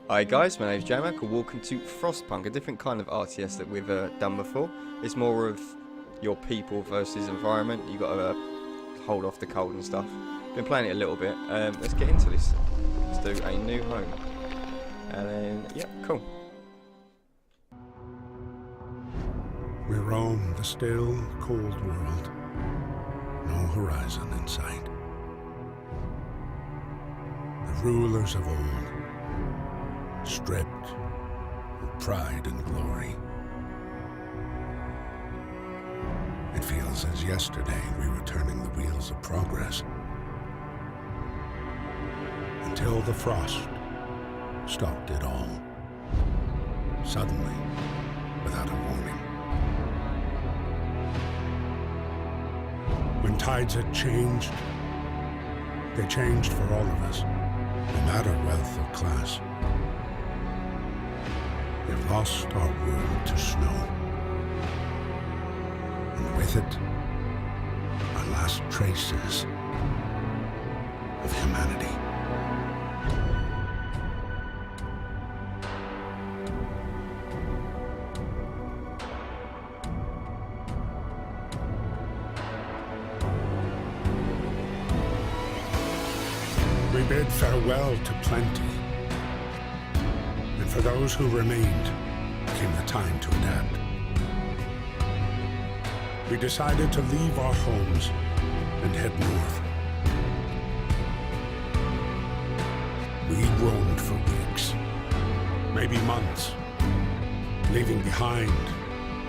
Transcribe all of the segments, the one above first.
Hi guys, my name's Jamak and welcome to Frostpunk, a different kind of RTS that we've done before. It's more of your people versus environment. You got to hold off the cold and stuff. Been playing it a little bit. Let's get into this. Let's do a new home. And then, yeah, cool. We roam the still, cold world. No horizon in sight. The rulers of old, stripped of pride and glory. It feels as yesterday we were turning the wheels of progress. Until the frost stopped it all. Suddenly, without a warning. When tides had changed, they changed for all of us, no matter wealth or class. We've lost our world to snow. And with it, our last traces of humanity. We bid farewell to plenty. And for those who remained, came the time to adapt. We decided to leave our homes and head north. We roamed for weeks, maybe months, leaving behind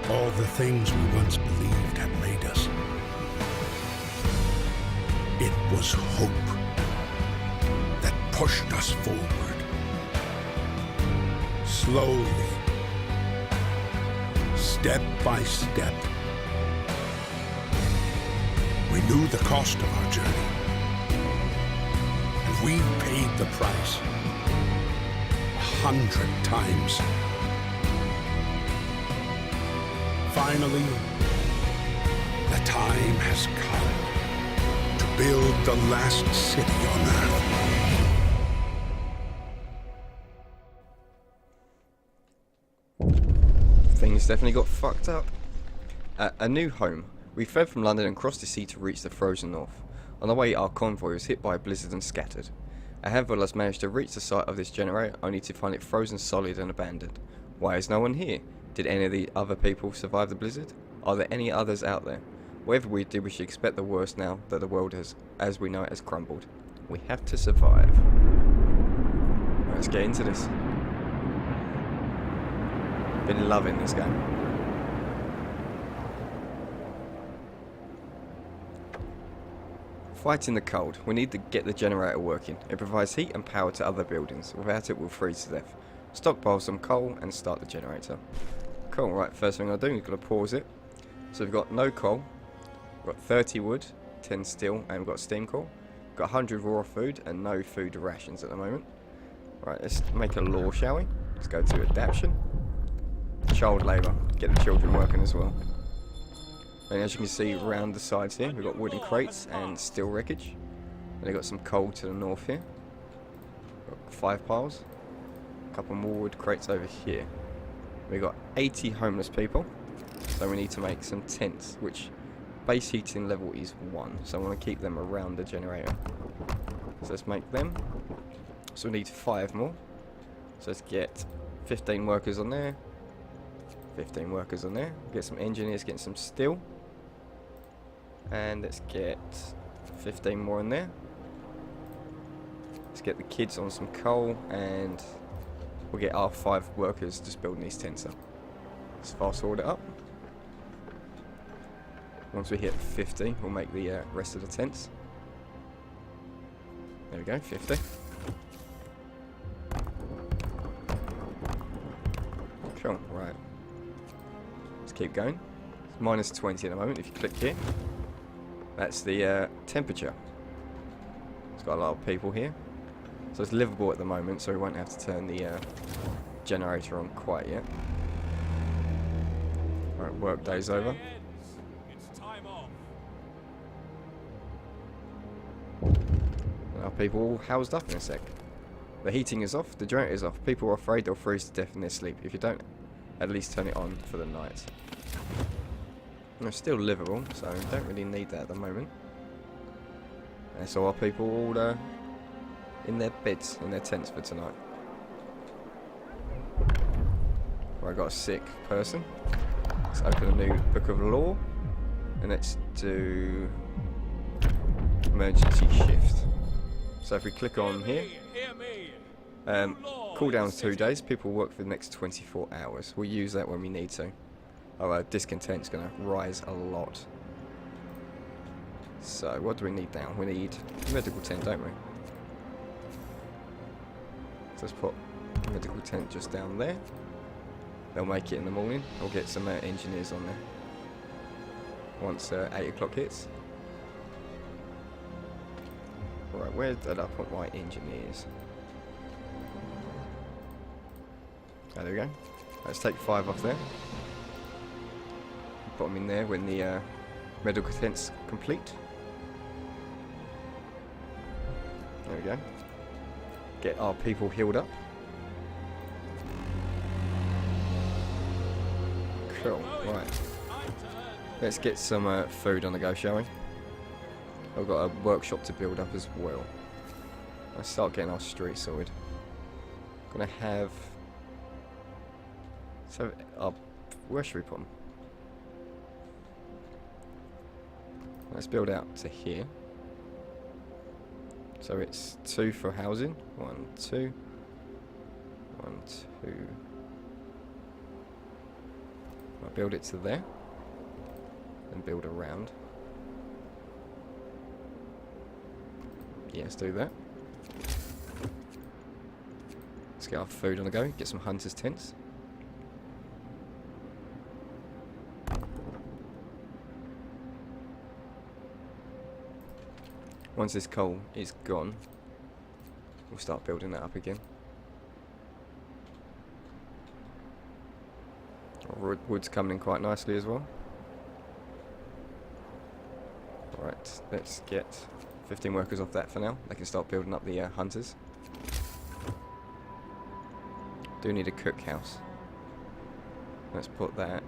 all the things we once believed had made us. It was hope that pushed us forward. Slowly, step by step. We knew the cost of our journey, and we paid the price 100 times. Finally, the time has come to build the last city on Earth. Things definitely got fucked up. A new home. We fled from London and crossed the sea to reach the frozen north. On the way, our convoy was hit by a blizzard and scattered. A handful of us managed to reach the site of this generator, only to find it frozen solid and abandoned. Why is no one here? Did any of the other people survive the blizzard? Are there any others out there? Whatever we did, we should expect the worst now that the world has, as we know it, has crumbled. We have to survive. Let's get into this. Been loving this game. Fighting the cold. We need to get the generator working. It provides heat and power to other buildings. Without it, we'll freeze to death. Stockpile some coal and start the generator. Cool, right, first thing I'll do, we've got to pause it. So we've got no coal. We've got 30 wood, 10 steel, and we've got steam coal. We've got 100 raw food and no food rations at the moment. Right, let's make a law, shall we? Let's go to adaption. Child labour. Get the children working as well. And as you can see around the sides here, we've got wooden crates and steel wreckage. And they've got some coal to the north here. Got 5 piles. A couple more wood crates over here. We've got 80 homeless people. So we need to make some tents, which base heating level is 1. So I want to keep them around the generator. So let's make them. So we need 5 more. So let's get 15 workers on there. 15 workers on there. Get some engineers, get some steel. And let's get 15 more in there. Let's get the kids on some coal, and we'll get our 5 workers just building these tents up. Let's fast forward it up. Once we hit 50, we'll make the rest of the tents. There we go, 50. Cool, right. Let's keep going. It's minus 20 at the moment if you click here. That's the temperature. It's got a lot of people here. So it's livable at the moment, so we won't have to turn the generator on quite yet. Right, work day's over. It's time off. Our people all housed up in a sec. The heating is off, the generator is off. People are afraid they'll freeze to death in their sleep if you don't at least turn it on for the night. And it's still livable, so don't really need that at the moment. And so are people all in their beds, in their tents for tonight. Where I got a sick person. Let's open a new book of law. And let's do emergency shift. So if we click on here, Hear me. cooldown's 2 days. People work for the next 24 hours. We'll use that when we need to. Our discontent's going to rise a lot. So what do we need now? We need a medical tent, don't we? So let's put a medical tent just down there. They'll make it in the morning. We'll get some engineers on there once 8 o'clock hits. Right, where did I put my engineers? Oh, there we go. Let's take 5 off there. Put them in there when the medical tent's complete. There we go. Get our people healed up. Cool, right. Let's get some food on the go, shall we? I've got a workshop to build up as well. Let's start getting our street sorted. Gonna have... So, where should we put them? Let's build out to here. So it's 2 for housing. 1, 2. 1, 2. I'll build it to there. And build around. Yeah, let's do that. Let's get our food on the go. Get some hunters' tents. Once this coal is gone, we'll start building that up again. Wood's coming in quite nicely as well. Right, let's get 15 workers off that for now. They can start building up the hunters. Do need a cookhouse. Let's put that...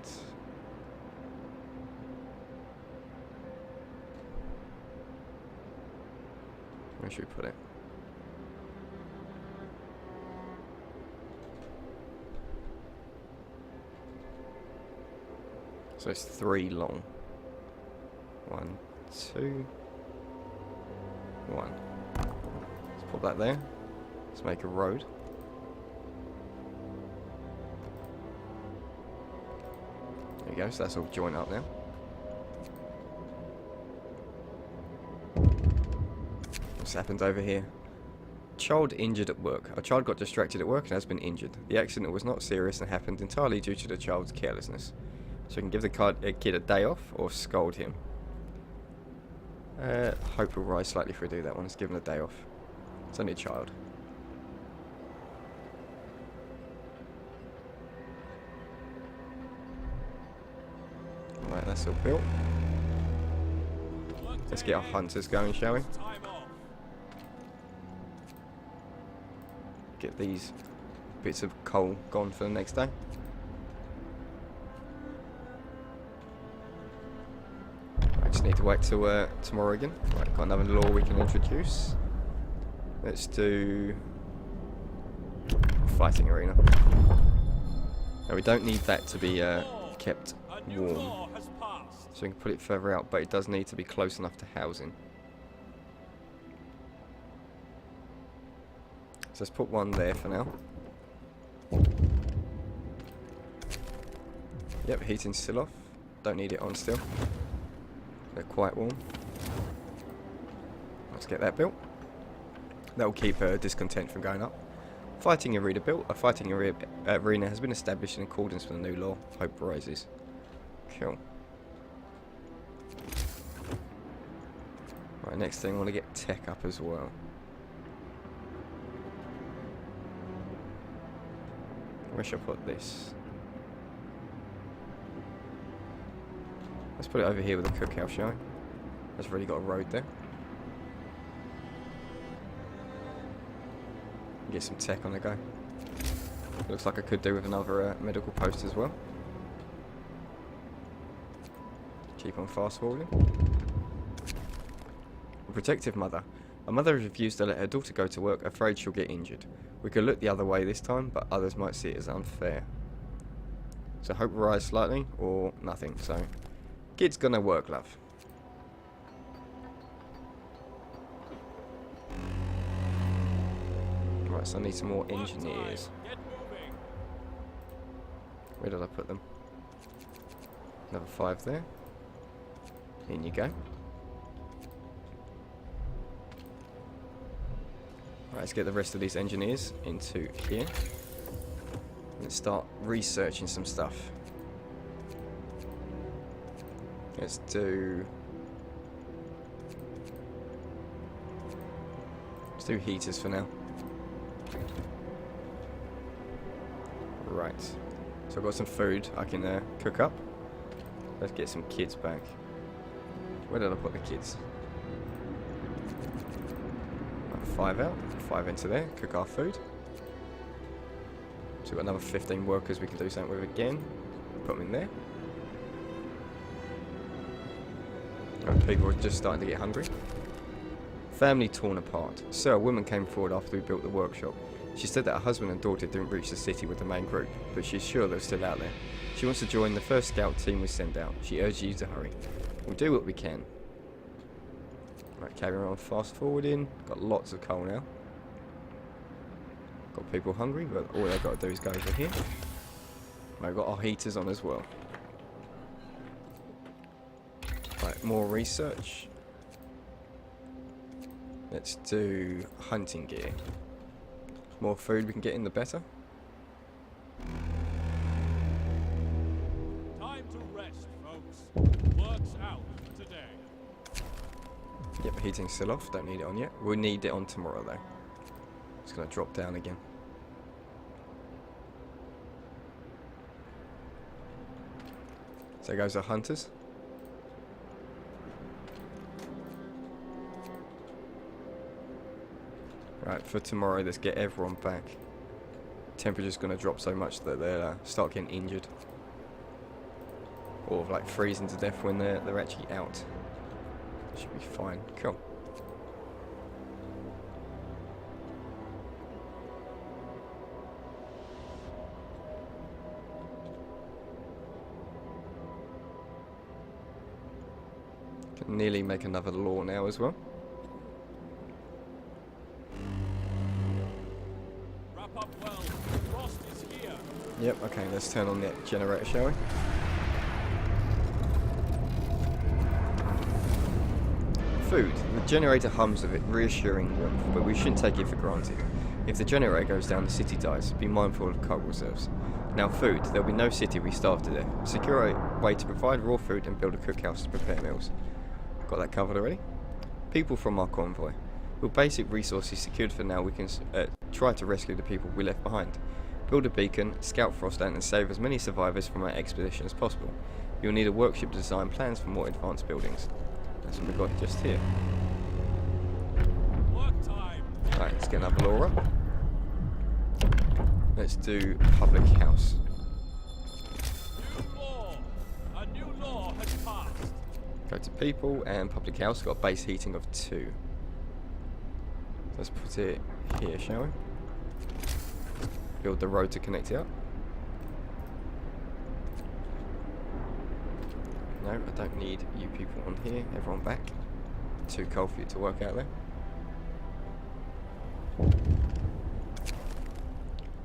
Where should we put it? So it's 3 long. 1, 2, 1. Let's put that there. Let's make a road. There you go, so that's all joined up now. What's happened over here? Child injured at work. A child got distracted at work and has been injured. The accident was not serious and happened entirely due to the child's carelessness. So we can give the kid a day off or scold him. Hope will rise slightly if we do that one. Let's give him a day off. It's only a child. Right, that's all built. Let's get our hunters going, shall we? Time off. Get these bits of coal gone for the next day. I just need to wait till tomorrow again. Right, got another law we can introduce. Let's do fighting arena. Now we don't need that to be kept A new warm, law has passed. so we can put it further out, but it does need to be close enough to housing. So let's put one there for now. Yep, heating's still off. Don't need it on still. They're quite warm. Let's get that built. That will keep discontent from going up. Fighting arena built. A fighting arena has been established in accordance with the new law. Hope rises. Cool. Right, next thing I want to get tech up as well. Where should I put this? Let's put it over here with the cookhouse, shall we? That's really got a road there. Get some tech on the go. Looks like I could do with another medical post as well. Keep on fast forwarding. A protective mother. A mother has refused to let her daughter go to work, afraid she'll get injured. We could look the other way this time, but others might see it as unfair. So hope will rise slightly, or nothing. So, kid's gonna work, love. Right, so I need some more engineers. Get moving. Where did I put them? Another 5 there. In you go. Right, let's get the rest of these engineers into here. Let's start researching some stuff. Let's do heaters for now. Right. So I've got some food I can cook up. Let's get some kids back. Where did I put the kids? 5 out, 5 into there, cook our food. So we've got another 15 workers we can do something with again. Put them in there. And people are just starting to get hungry. Family torn apart. So a woman came forward after we built the workshop. She said that her husband and daughter didn't reach the city with the main group, but she's sure they're still out there. She wants to join the first scout team we send out. She urges you to hurry. We'll do what we can. Right, carry on fast forwarding. Got lots of coal now. Got people hungry, but all they've got to do is go over here. We've got our heaters on as well. Right, more research. Let's do hunting gear. More food we can get in, the better. Time to rest, folks. Work's out for today. Yep, heating's still off. Don't need it on yet. We'll need it on tomorrow though. It's going to drop down again. So there goes our hunters. Right, for tomorrow, let's get everyone back. Temperature's going to drop so much that they'll start getting injured. Or like freezing to death when they're actually out. Should be fine. Cool. Can nearly make another law now as well. Wrap up well. Frost is here. Yep, okay, let's turn on that generator, shall we? Food. The generator hums with it, reassuring warmth, but we shouldn't take it for granted. If the generator goes down, the city dies. Be mindful of coal reserves. Now food. There'll be no city we starve to death. Secure a way to provide raw food and build a cookhouse to prepare meals. Got that covered already? People from our convoy. With basic resources secured for now, we can try to rescue the people we left behind. Build a beacon, scout Frostland, and save as many survivors from our expedition as possible. You'll need a workshop to design plans for more advanced buildings. That's what we've got just here. Work time. Right, let's get another law up. Let's do public house. New law. A new law has passed. Go to people and public house. Got a base heating of 2. Let's put it here, shall we? Build the road to connect it up. No, I don't need you people on here. Everyone back. Too cold for you to work out there.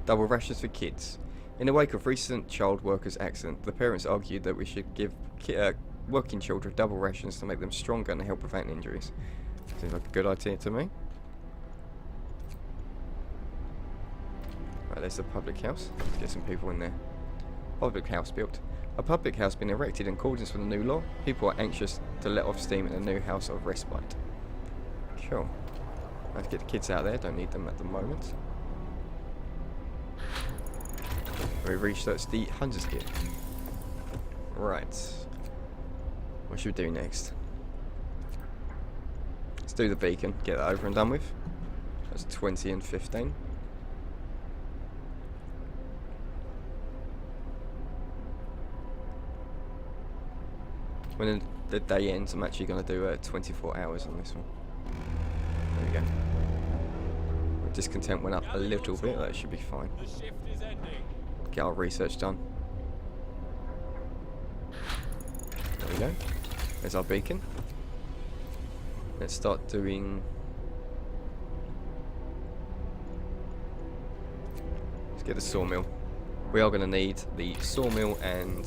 Double rations for kids. In the wake of recent child workers' accident, the parents argued that we should give working children double rations to make them stronger and help prevent injuries. Seems like a good idea to me. Right, there's the public house. Let's get some people in there. Public house built. A public house been erected in accordance with the new law. People are anxious to let off steam in a new house of respite. Cool. Let's get the kids out there. Don't need them at the moment. We researched the Hunter's Gear. Right. What should we do next? Let's do the beacon. Get that over and done with. That's 20 and 15. when the day ends, I'm actually going to do 24 hours on this one. There we go. Discontent went up a little bit, that should be fine. The shift is ending. Get our research done. There we go. There's our beacon. Let's start doing... Let's get the sawmill. We are going to need the sawmill and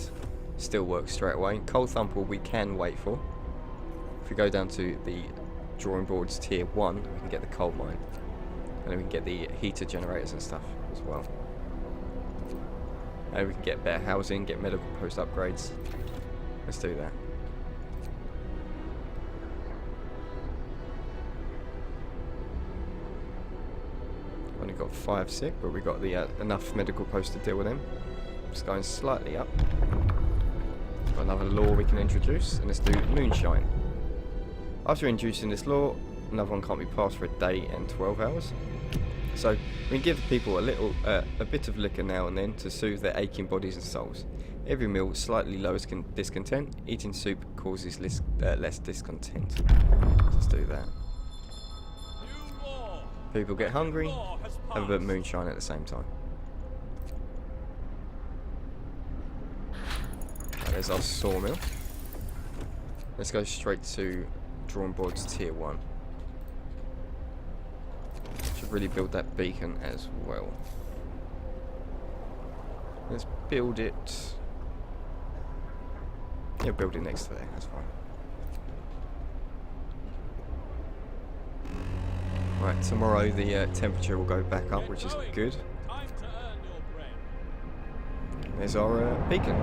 steelwork straight away. Coal thumper we can wait for. If we go down to the drawing boards tier 1, we can get the coal mine. And then we can get the heater generators and stuff as well. And we can get better housing, get medical post upgrades. Let's do that. Only got 5 sick, but we got the enough medical posts to deal with them. Just going slightly up. Got another law we can introduce, and let's do moonshine. After introducing this law, another one can't be passed for a day and 12 hours. So we can give people a bit of liquor now and then to soothe their aching bodies and souls. Every meal slightly lowers discontent. Eating soup causes less discontent. Let's do that. New law. People get hungry, Law has have a bit of passed. moonshine at the same time. Right, there's our sawmill. Let's go straight to drawing boards tier 1. Should really build that beacon as well. Let's build it. Yeah, build it next to there, that's fine. Right, tomorrow the temperature will go back up, which is good. Time to earn your bread. There's our beacon.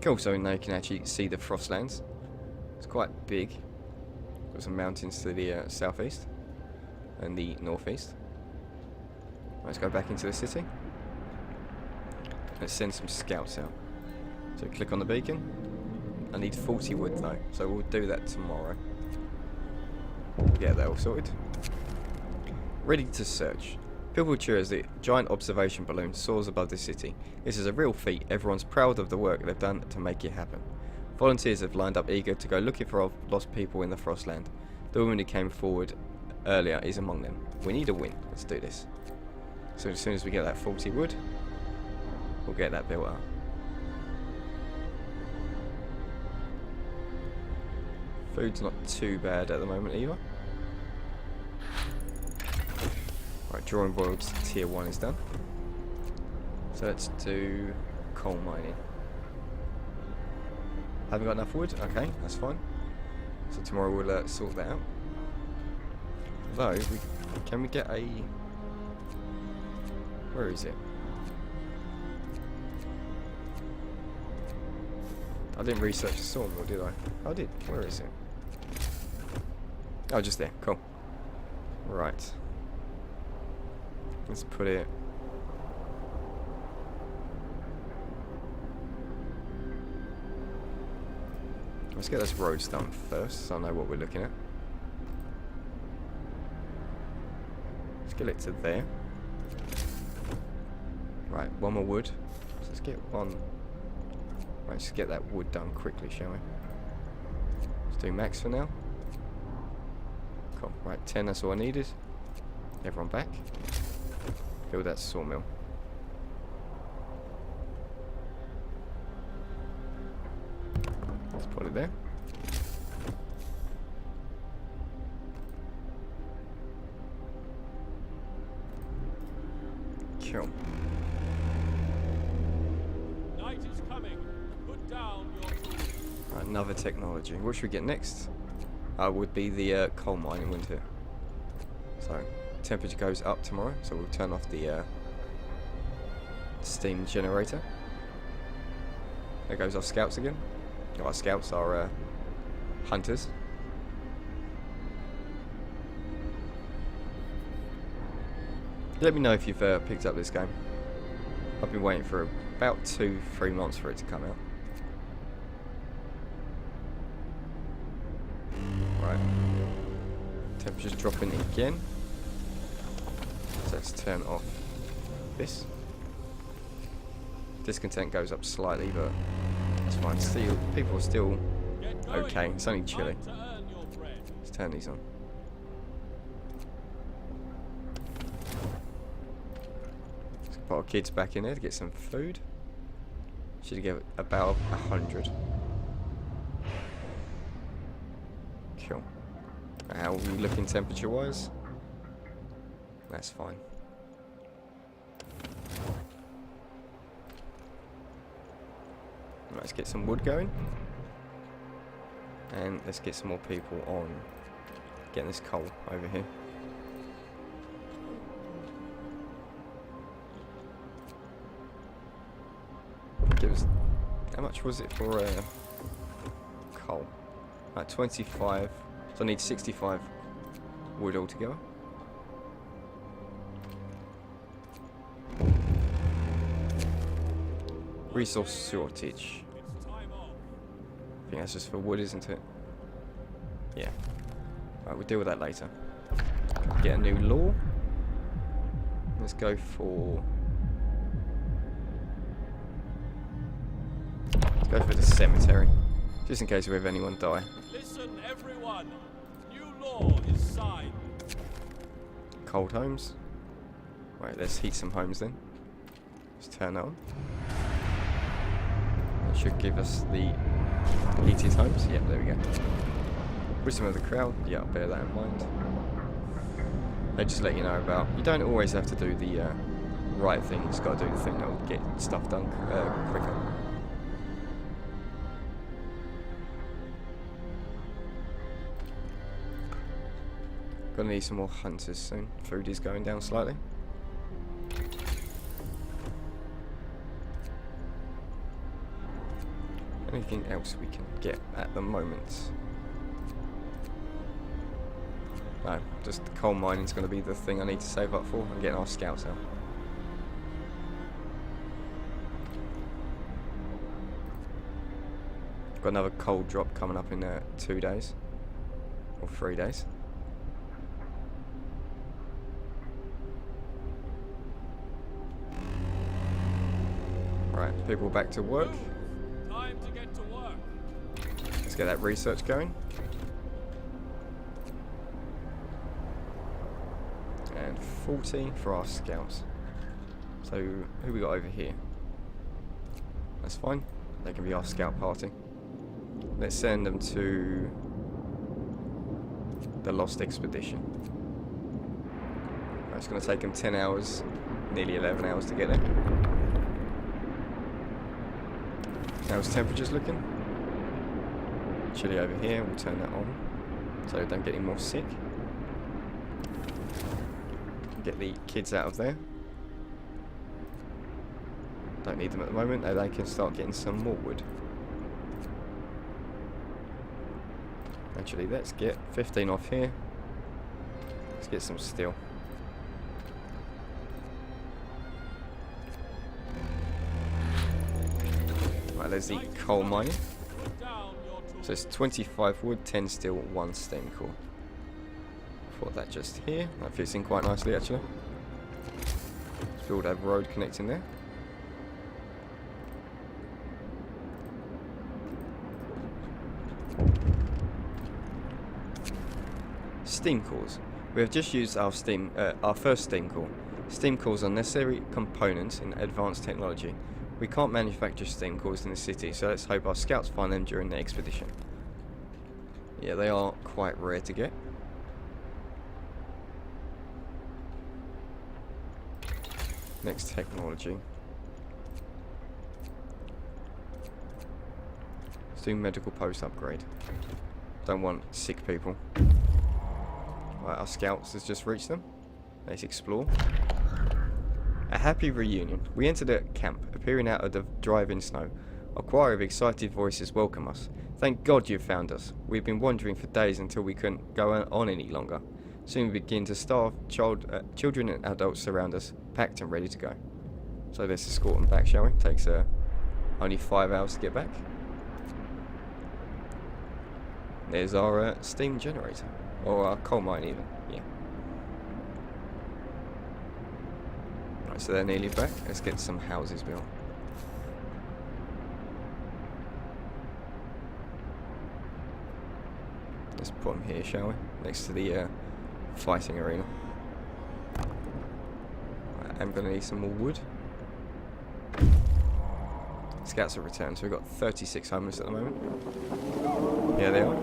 Cool, so now you can actually see the Frostlands. It's quite big. Got some mountains to the southeast and the northeast. Let's go back into the city. Let's send some scouts out. So click on the beacon. I need 40 wood though, so we'll do that tomorrow. Get that all sorted. Ready to search. People cheer as the giant observation balloon soars above the city. This is a real feat. Everyone's proud of the work they've done to make it happen. Volunteers have lined up eager to go looking for lost people in the Frostland. The woman who came forward earlier is among them. We need a win. Let's do this. So as soon as we get that 40 wood, we'll get that built up. Food's not too bad at the moment either. Right, drawing boards tier 1 is done. So let's do coal mining. Haven't got enough wood? Okay, that's fine. So tomorrow we'll sort that out. Though, can we get a... Where is it? I didn't research the sawmill, did I? I did. Where is it? Oh, just there. Cool. Right. Let's put it... Let's get this roads done first, so I know what we're looking at. Let's get it to there. Right, one more wood. So let's get one... Right, let's get that wood done quickly, shall we? Let's do max for now. Cool. Right, 10, that's all I needed. Everyone back. Build that sawmill. Let's put it there. Cool. Night is coming. Put down your tools. Right, another technology. What should we get next? Would be the coal mining winter. So, temperature goes up tomorrow, so we'll turn off the steam generator. There goes our scouts again. Our scouts are hunters. Let me know if you've picked up this game. I've been waiting for about 2-3 months for it to come out. Right. Temperature's dropping again. So let's turn off this. Discontent goes up slightly, but that's fine. Still, people are still okay. It's only chilly. Let's turn these on. Let's put our kids back in there to get some food. Should get about 100. Cool. How are we looking temperature-wise? That's fine. Let's get some wood going. And let's get some more people on getting this coal over here. How much was it for coal? 25. So I need 65 wood altogether. Resource shortage. I think that's just for wood, isn't it? Yeah. Right, we'll deal with that later. Get a new law. Let's go for... Let's go for the cemetery. Just in case we have anyone die. Listen, everyone. New law is signed. Cold homes. Right, let's heat some homes then. Let's turn that on. That should give us the heated homes. Yep, there we go. Wisdom of the crowd. Yeah, I'll bear that in mind. They just let you know about... You don't always have to do the right thing. You just got to do the thing that will get stuff done quicker. Gonna need some more hunters soon. Food is going down slightly. Anything else we can get at the moment? No, just the coal mining is going to be the thing I need to save up for and getting our scouts out. Got another coal drop coming up in 2 days. Or 3 days. Right, people back to work. Time to get to work. Let's get that research going. And 40 for our scouts. So, who we got over here? That's fine. They can be our scout party. Let's send them to the Lost Expedition. It's going to take them 10 hours, nearly 11 hours to get there. How's temperatures looking? Chilly over here, we'll turn that on so we don't get any more sick. Get the kids out of there. Don't need them at the moment, they can start getting some more wood. Actually, let's get 15 off here. Let's get some steel. Right, there's the coal mining. So it's 25 wood, 10 steel, 1 steam core. Put that just here. That fits in quite nicely actually. Let's build a road connecting there. Steam cores. We have just used our first steam core. Steam cores are necessary components in advanced technology. We can't manufacture steam cores in the city, so let's hope our scouts find them during the expedition. Yeah, they are quite rare to get. Next technology. Let's do medical post upgrade. Don't want sick people. Right, our scouts has just reached them. Let's explore. A happy reunion. We entered a camp, appearing out of the driving snow. A choir of excited voices welcome us. Thank God you've found us. We've been wandering for days until we couldn't go on any longer. Soon we begin to starve. Children and adults surround us, packed and ready to go. So let's escort them back, shall we? Takes only 5 hours to get back. There's our steam generator. Or our coal mine even, yeah. Right, so they're nearly back. Let's get some houses built. Let's put them here, shall we? Next to the fighting arena. Right, I'm going to need some more wood. Scouts have returned, so we've got 36 homeless at the moment. Yeah, they are.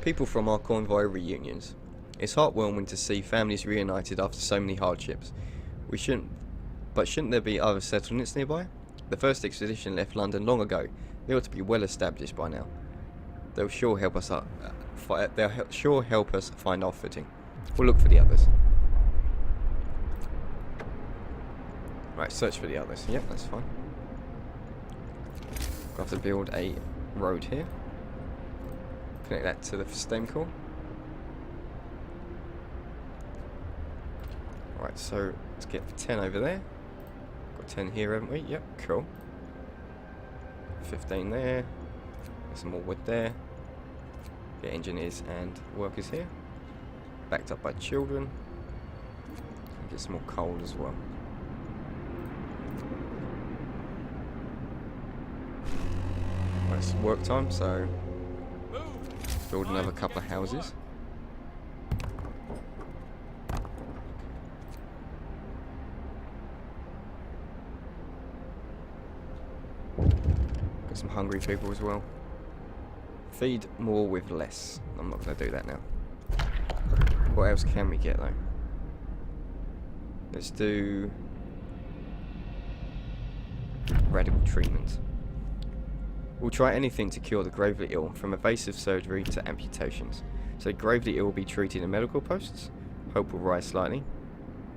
People from our convoy reunions. It's heartwarming to see families reunited after so many hardships. Shouldn't there be other settlements nearby? The first expedition left London long ago. They ought to be well established by now. They'll sure help us find our footing. We'll look for the others. Right, search for the others. Yep, that's fine. We'll have to build a road here. Connect that to the steam core. Right, so let's get 10 over there. Got 10 here, haven't we? Yep, cool. 15 there. Get some more wood there. Get engineers and workers here. Backed up by children. And get some more coal as well. Right, it's work time, so build another couple of houses. Got some hungry people as well. Feed more with less. I'm not going to do that now. What else can we get though? Let's do radical treatment. We'll try anything to cure the gravely ill, from evasive surgery to amputations. So gravely ill will be treated in medical posts. Hope will rise slightly.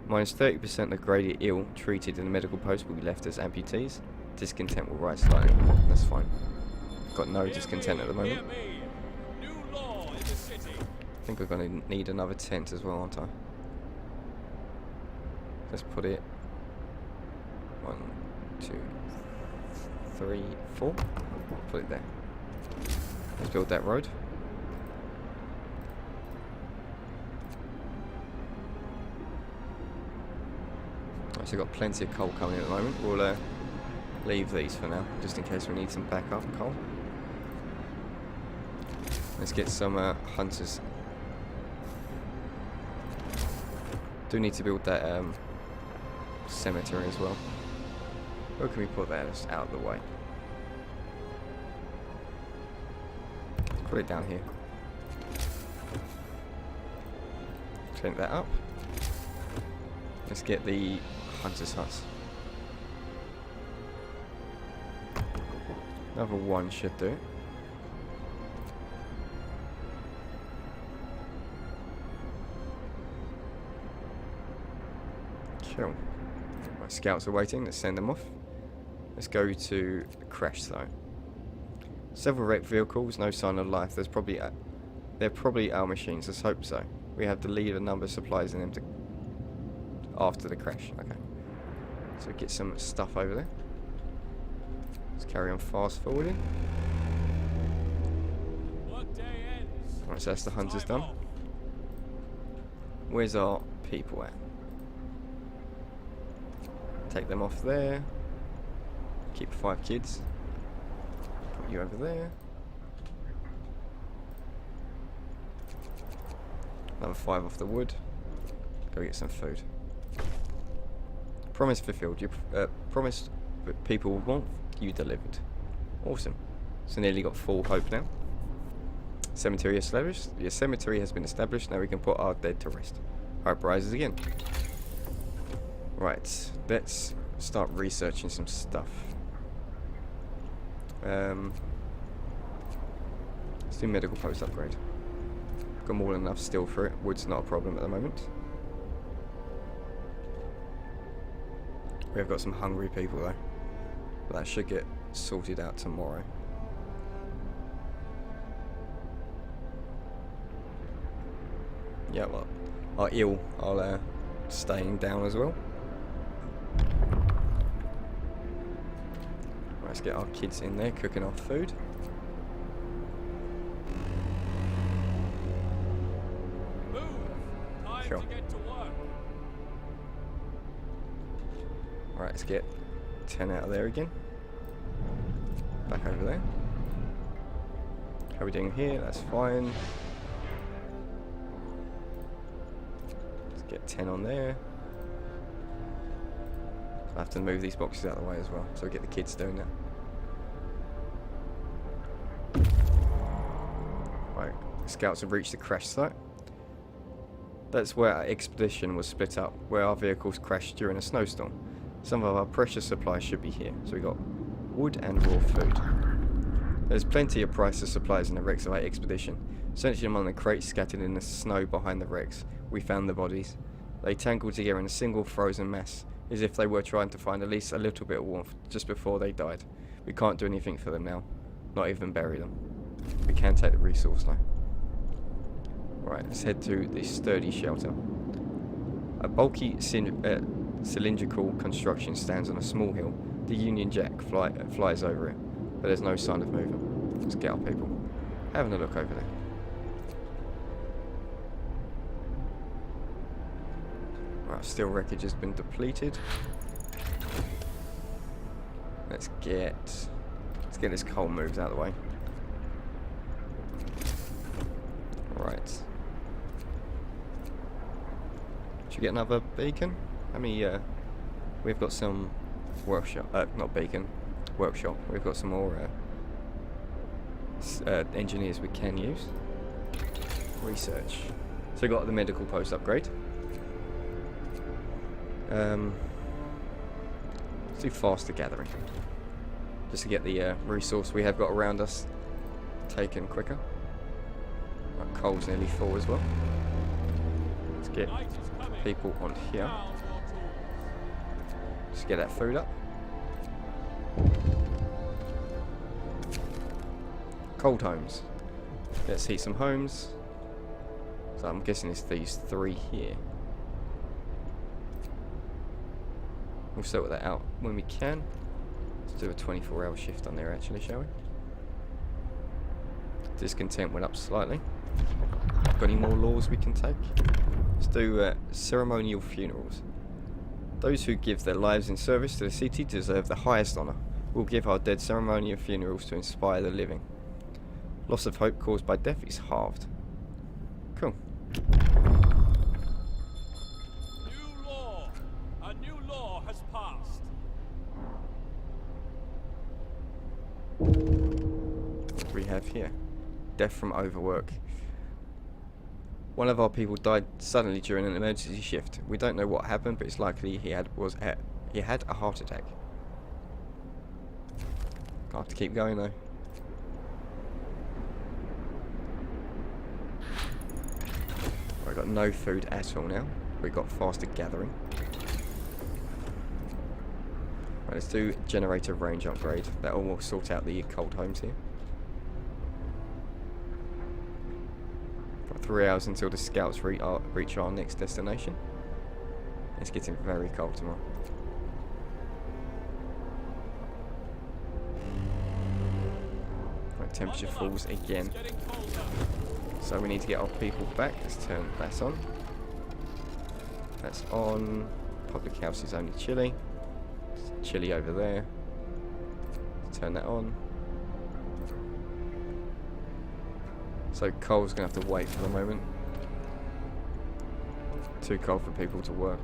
Minus 30% of gravely ill treated in the medical post will be left as amputees. Discontent will rise slightly. That's fine. Got no discontent at the moment. I think we're going to need another tent as well, aren't I? Let's put it 1, 2, 3, 4. Put it there. Let's build that road. So we've got plenty of coal coming in at the moment. We'll leave these for now, just in case we need some backup coal. Let's get some hunters. Do need to build that cemetery as well. Where can we put that? Just out of the way. Put it down here. Clean that up. Let's get the hunters' huts. Another one should do it. Cool. My scouts are waiting. Let's send them off. Let's go to the crash zone. Several wrecked vehicles, no sign of life. They're probably our machines. Let's hope so. We have to leave a number of supplies in them after the crash. Okay. So get some stuff over there. Let's carry on fast forwarding. Right, so that's the hunters done. Where's our people at? Take them off there. Keep 5 kids. Put you over there. Another 5 off the wood. Go get some food. Promise fulfilled. You promised that people would want, you delivered. Awesome. So nearly got full hope now. Cemetery established. The cemetery has been established. Now we can put our dead to rest. Hope rises again. Right. Let's start researching some stuff. Let's do medical post upgrade. Got more than enough steel for it. Wood's not a problem at the moment. We have got some hungry people though. But that should get sorted out tomorrow. Yeah, well, I'll staying down as well. Let's get our kids in there cooking our food. Move! Time Sure. to get to work. Alright, let's get 10 out of there again. Back over there. How are we doing here? That's fine. Let's get 10 on there. I have to move these boxes out of the way as well, so we get the kids doing that. Right, scouts have reached the crash site. That's where our expedition was split up, where our vehicles crashed during a snowstorm. Some of our precious supplies should be here, so we got wood and raw food. There's plenty of priceless supplies in the wrecks of our expedition. Searching among the crates scattered in the snow behind the wrecks, we found the bodies. They tangled together in a single frozen mass, as if they were trying to find at least a little bit of warmth just before they died. We can't do anything for them now, not even bury them. We can take the resource though. Right, let's head to the sturdy shelter. A bulky cylindrical construction stands on a small hill. The Union Jack flies over it, but there's no sign of movement. Let's get our people having a look over there. Right, steel wreckage has been depleted. Let's get this coal moved out of the way. Right. Should we get another beacon? I mean, we've got some workshop. Not beacon. Workshop. We've got some more engineers we can use. Research. So we got the medical post upgrade. Let's do faster gathering, just to get the resource we have got around us taken quicker. Right, coal's nearly full as well. Let's get Night is coming. people on here. Down your tools. Just get that food up. Cold homes. Let's heat some homes. So I'm guessing it's these three here. We'll sort that out when we can. Let's do a 24-hour shift on there actually, shall we? Discontent went up slightly. Got any more laws we can take? Let's do ceremonial funerals. Those who give their lives in service to the city deserve the highest honour. We'll give our dead ceremonial funerals to inspire the living. Loss of hope caused by death is halved. Cool. New law. A new law has passed. What do we have here? Death from overwork. One of our people died suddenly during an emergency shift. We don't know what happened, but it's likely he had a heart attack. I'll have to keep going though. I've got no food at all now. We've got faster gathering. Right, let's do generator range upgrade. That will sort out the cold homes here. Got 3 hours until the scouts reach our next destination. It's getting very cold tomorrow. Right, temperature falls again. It's getting colder. So we need to get our people back. Let's turn that on. That's on. Public house is only chilly. It's chilly over there. Let's turn that on. So coal's gonna have to wait for the moment. Too cold for people to work.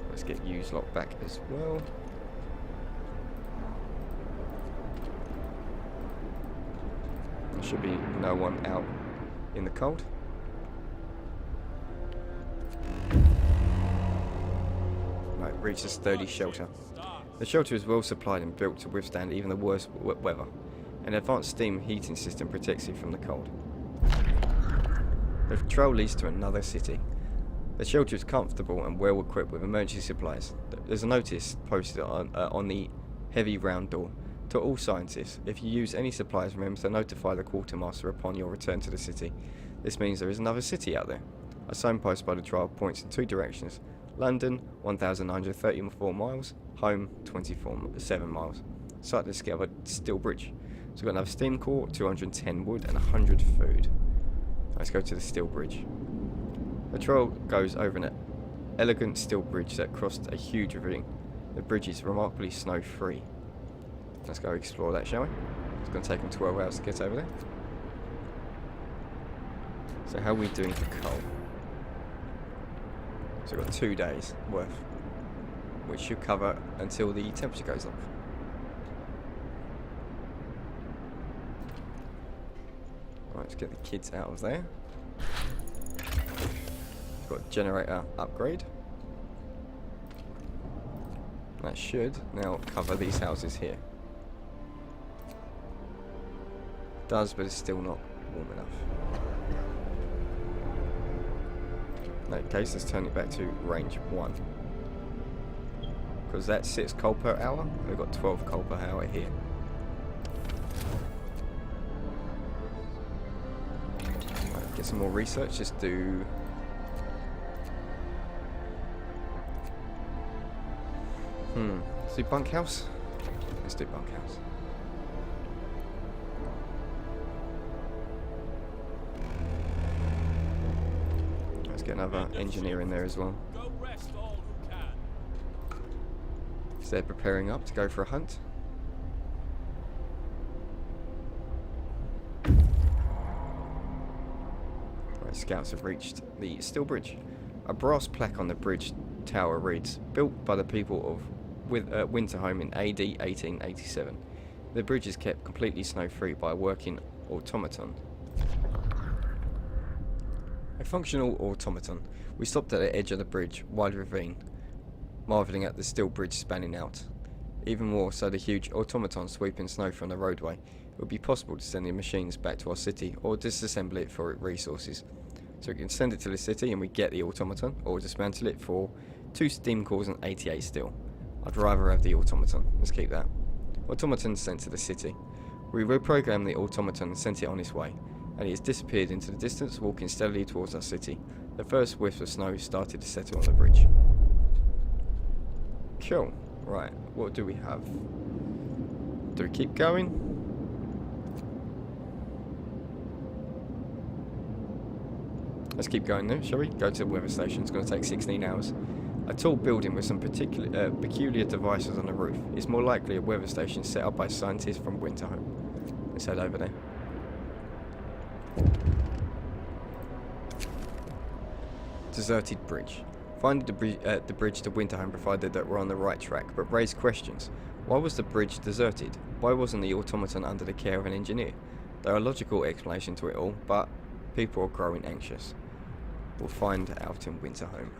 Let's get use lock back as well. There should be no one out in the cold. Right, reach the sturdy shelter. The shelter is well supplied and built to withstand even the worst weather. An advanced steam heating system protects you from the cold. The trail leads to another city. The shelter is comfortable and well equipped with emergency supplies. There's a notice posted on the heavy round door. To all scientists, if you use any supplies, remember to notify the quartermaster upon your return to the city. This means there is another city out there. A signpost by the drive points in 2 directions. London, 1,934 miles. Home, 7 miles. Site to discover steel bridge. So we've got another steam core, 210 wood and 100 food. Let's go to the steel bridge. The trail goes over an elegant steel bridge that crossed a huge ravine. The bridge is remarkably snow-free. Let's go explore that, shall we? It's going to take them 12 hours to get over there. So how are we doing for coal? So we've got 2 days worth, which should cover until the temperature goes up. Right, let's get the kids out of there. Got generator upgrade. That should now cover these houses here. Does, but it's still not warm enough. In that case, let's turn it back to range 1. Because that's 6 coal per hour. We've got 12 coal per hour here. Right, get some more research. Just do. Let's do bunkhouse. Let's do bunkhouse. Let's get another engineer in there as well. Go rest all who can. So they're preparing up to go for a hunt. Right, scouts have reached the steel bridge. A brass plaque on the bridge tower reads, "Built by the people of Winterhome in AD 1887. The bridge is kept completely snow-free by a working automaton." A functional automaton. We stopped at the edge of the bridge, wide ravine, marvelling at the steel bridge spanning out. Even more so the huge automaton sweeping snow from the roadway. It would be possible to send the machines back to our city or disassemble it for resources. So we can send it to the city and we get the automaton, or dismantle it for 2 steam cores and 88 steel. I'd rather have the automaton. Let's keep that. Automaton sent to the city. We reprogrammed the automaton and sent it on its way, and it has disappeared into the distance, walking steadily towards our city. The first whiffs of snow started to settle on the bridge. Cool. Right, what do we have? Do we keep going? Let's keep going now, shall we? Go to the weather station. It's going to take 16 hours. A tall building with some peculiar devices on the roof is more likely a weather station set up by scientists from Winterhome. Let's head over there. Deserted bridge. Finding the bridge to Winterhome provided that we're on the right track, but raised questions. Why was the bridge deserted? Why wasn't the automaton under the care of an engineer? There are logical explanations to it all, but people are growing anxious. We'll find out in Winterhome.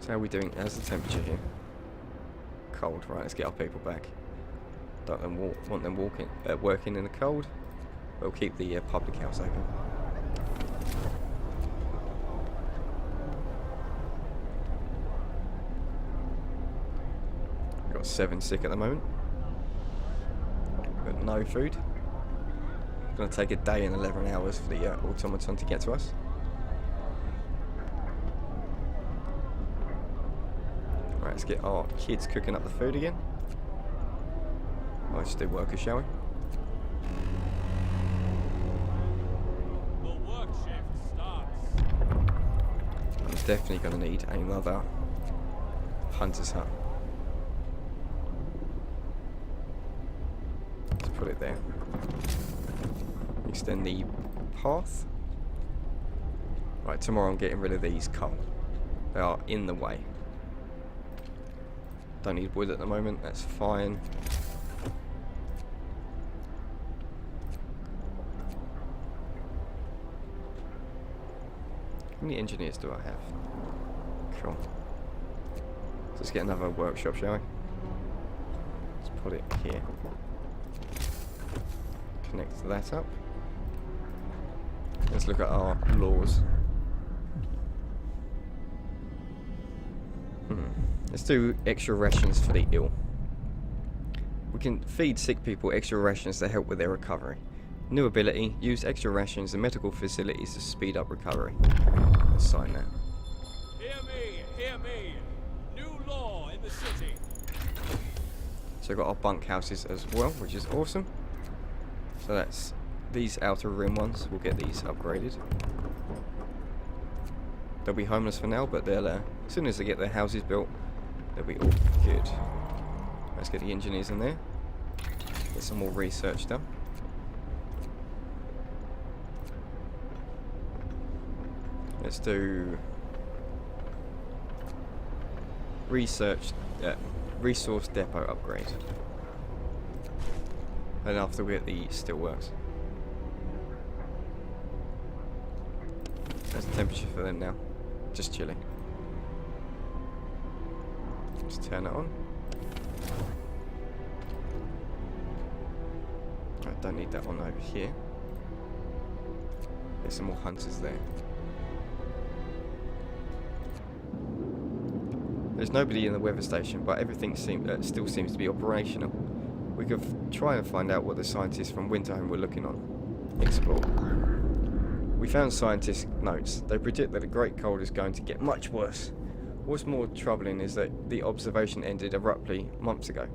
So how are we doing? How's the temperature here? Cold. Right, let's get our people back. Don't want them working in the cold. We'll keep the public house open. We've got 7 sick at the moment. We've got no food. It's going to take a day and 11 hours for the automaton to get to us. Right, let's get our kids cooking up the food again. Let's do workers, shall we? The work shift starts. I'm definitely going to need another hunter's hut. Let's put it there. Extend the path. Right, tomorrow I'm getting rid of these coal. They are in the way. Don't need wood at the moment, that's fine. How many engineers do I have? Cool. Let's get another workshop, shall we? Let's put it here. Connect that up. Let's look at our laws. Let's do extra rations for the ill. We can feed sick people extra rations to help with their recovery. New ability, use extra rations in medical facilities to speed up recovery. Let's sign that. Hear me, hear me. New law in the city. So we've got our bunk houses as well, which is awesome. So that's these outer rim ones. We'll get these upgraded. They'll be homeless for now, but they'll as soon as they get their houses built, they'll be all good. Let's get the engineers in there. Get some more research done. Let's do research, resource depot upgrade. And after we get the steelworks. That's the temperature for them now. Just chilling. Let's turn it on. I don't need that one over here. There's some more hunters there. There's nobody in the weather station, but everything still seems to be operational. We could try and find out what the scientists from Winterhome were looking on. Explore. We found scientists' notes. They predict that the Great Cold is going to get much worse. What's more troubling is that the observation ended abruptly months ago.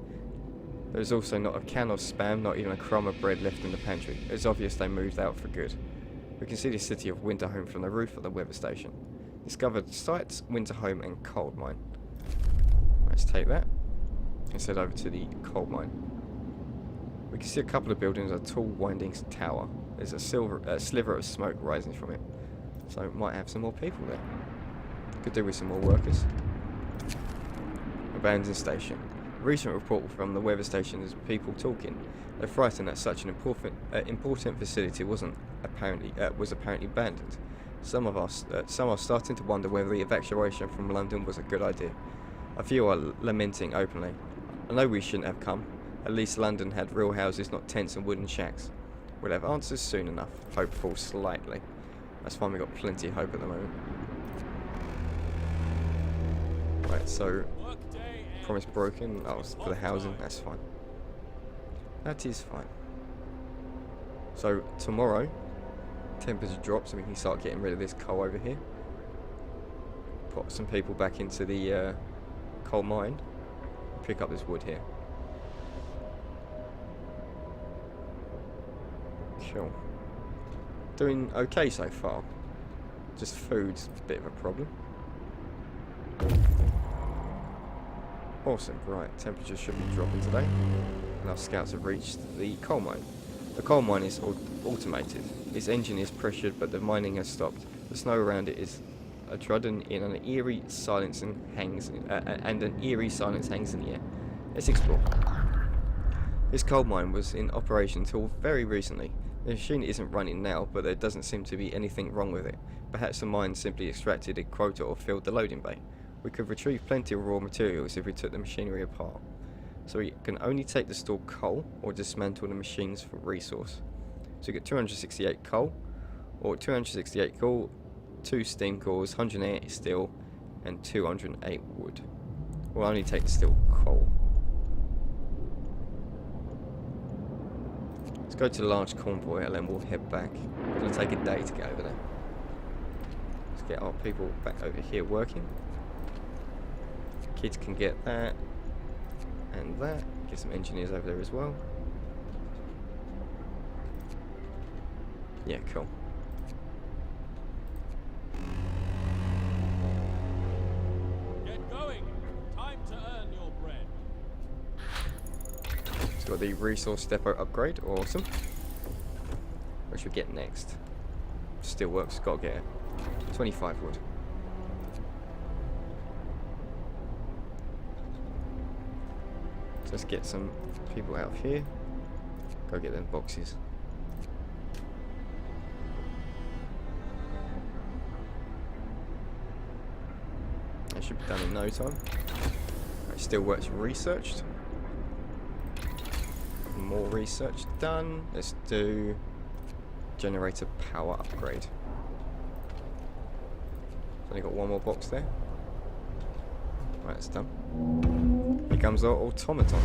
There is also not a can of spam, not even a crumb of bread left in the pantry. It's obvious they moved out for good. We can see the city of Winterhome from the roof of the weather station. Discovered sites, Winterhome and coal mine. Let's take that and head over to the coal mine. We can see a couple of buildings, a tall winding tower. There's a sliver of smoke rising from it. So might have some more people there. Could do with some more workers. Abandoned station. A recent report from the weather station is people talking. They're frightened that such an important facility was apparently abandoned. Some are starting to wonder whether the evacuation from London was a good idea. A few are lamenting openly. I know we shouldn't have come. At least London had real houses, not tents and wooden shacks. We'll have answers soon enough. Hopeful slightly. That's fine, we've got plenty of hope at the moment. Right, so promise broken. Oh, it's for the housing, that's fine. That is fine. So tomorrow, temperature drops and we can start getting rid of this coal over here. Put some people back into the coal mine. Pick up this wood here. Cool. Doing okay so far. Just food's a bit of a problem. Awesome, right, temperature should be dropping today. And our scouts have reached the coal mine. The coal mine is automated. Its engine is pressured, but the mining has stopped. The snow around it is trodden in an eerie silence and an eerie silence hangs in the air. Let's explore. This coal mine was in operation until very recently. The machine isn't running now, but there doesn't seem to be anything wrong with it. Perhaps the mine simply extracted a quota or filled the loading bay. We could retrieve plenty of raw materials if we took the machinery apart. So we can only take the stored coal or dismantle the machines for resource. So we get 268 coal, or 268 coal, 2 steam cores, 180 steel, and 208 wood. We'll only take the steel coal. Let's go to the large convoy and then we'll head back. It's going to take a day to get over there. Let's get our people back over here working. Kids can get that and that. Get some engineers over there as well. Yeah, cool. Get going. Time to earn your bread. So got the resource depot upgrade. Awesome. What should we get next? Steelworks, gotta get it. 25 wood. So let's get some people out of here. Go get them boxes. That should be done in no time. Right, Steelworks researched. More research done. Let's do generator power upgrade. Only got one more box there. Right, it's done. Here comes our automaton.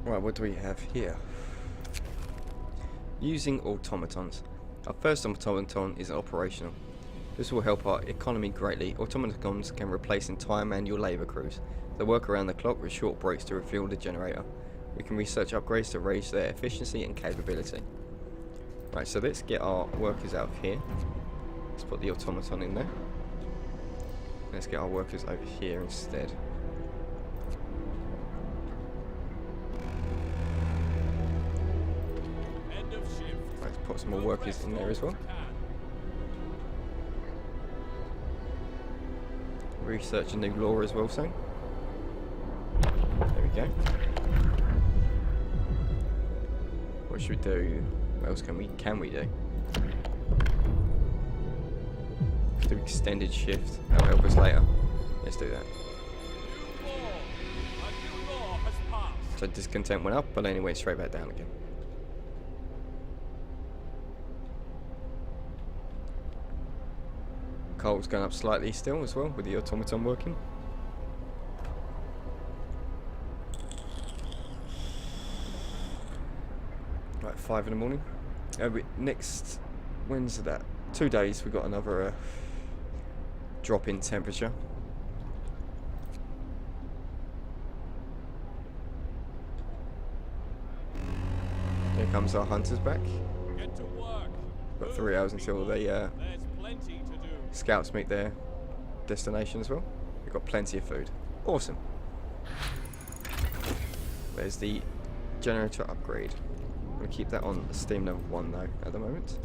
Right, what do we have here? Using automatons. Our first automaton is operational. This will help our economy greatly. Automatons can replace entire manual labour crews. They work around the clock with short breaks to refuel the generator. We can research upgrades to raise their efficiency and capability. Right, so let's get our workers out of here. Let's put the automaton in there. Let's get our workers over here instead. End of shift. Right, let's put some more workers in there as well. Research a new law as well soon. There we go. What should we do? What else can we do? Do extended shift. That'll help us later. Let's do that. New law. A new law has passed. So discontent went up, but then it went straight back down again. Coal's going up slightly still as well with the automaton working. Right, 5 in the morning. Next, when's that? 2 days, we got another drop in temperature. Here comes our hunters back. Get to work. Got 3 hours until they There's plenty to do. scouts meet their destination as well. We've got plenty of food. Awesome. There's the generator upgrade. I'm going to keep that on steam level 1 though at the moment.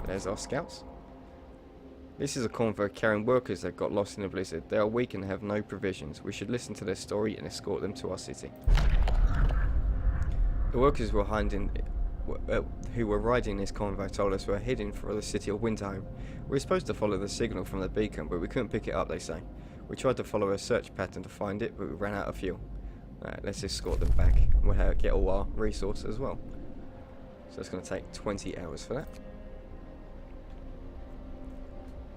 There's our scouts. This is a convoy carrying workers that got lost in the blizzard. They are weak and have no provisions. We should listen to their story and escort them to our city. The workers who were riding this convoy told us we're heading for the city of Winterhome. We were supposed to follow the signal from the beacon, but we couldn't pick it up, they say. We tried to follow a search pattern to find it, but we ran out of fuel. Alright, let's escort them back. We'll get all our resources as well. So it's going to take 20 hours for that.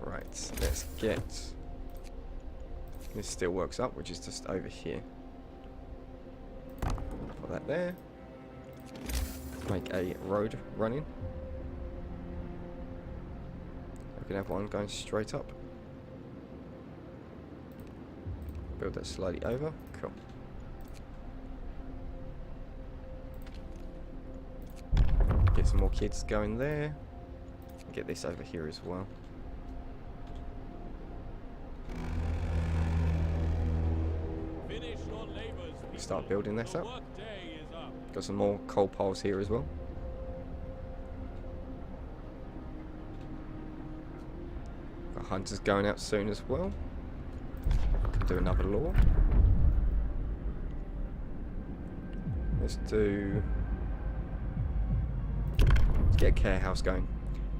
Right, let's get... This still works up, which is just over here. Put that there. Make a road running. We can have one going straight up. Build that slightly over. Cool. Get some more kids going there. Get this over here as well. Finish your labors, Start people. building this The up. work day is up. Got some more coal piles here as well. Got hunters going out soon as well. Can do another law. Let's get a care house going.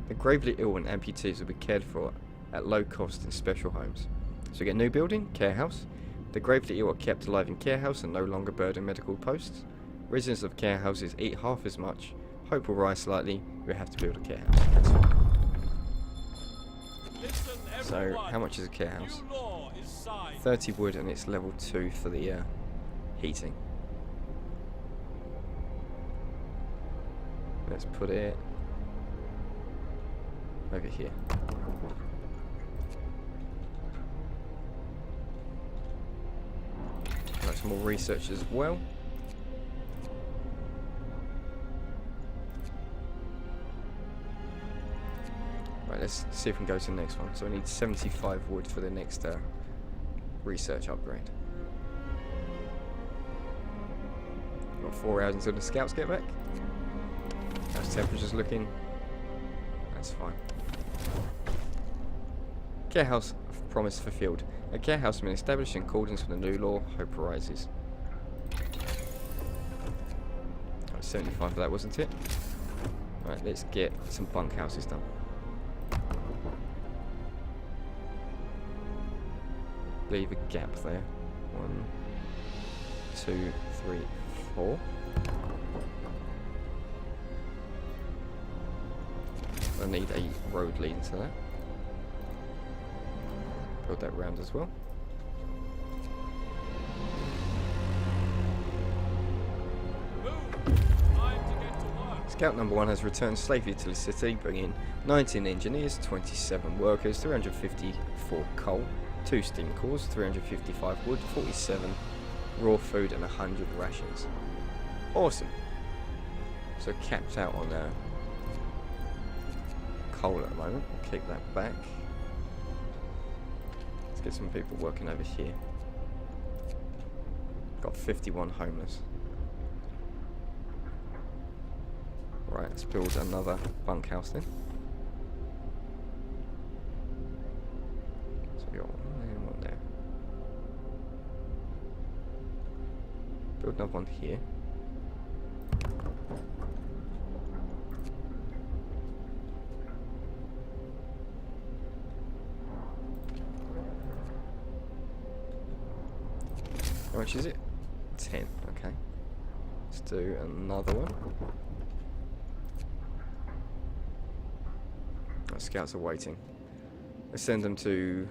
The gravely ill and amputees will be cared for at low cost in special homes. So we get new building, care house. The gravely ill are kept alive in care house and no longer burden medical posts. Residents of care houses eat half as much. Hope will rise slightly. We have to build a care house. That's fine. Listen, So everyone. how much is a care house? New law is signed. 30 wood and it's level 2 for the heating. Let's put it over here. Got some more research as well. Right, let's see if we can go to the next one. So we need 75 wood for the next research upgrade. Got 4 hours until the scouts get back. How's temperature's looking? That's fine. Care house promise fulfilled. A care house has been established in accordance with the new law. Hope arises. Right, 75 for that, wasn't it? Right, let's get some bunkhouses done. Leave a gap there. 1, 2, 3, 4. I need a road leading to that. Build that round as well. Move! Time to get to work. Scout number 1 has returned safely to the city, bringing 19 engineers, 27 workers, 354 coal, 2 steam cores, 355 wood, 47 raw food and 100 rations. Awesome. So capped out on coal at the moment. Keep that back. Let's get some people working over here. Got 51 homeless. Right, let's build another bunkhouse then. So we got one there and one there. Build another one here. How much is it? 10, okay. Let's do another one. Our scouts are waiting. Let's send them to...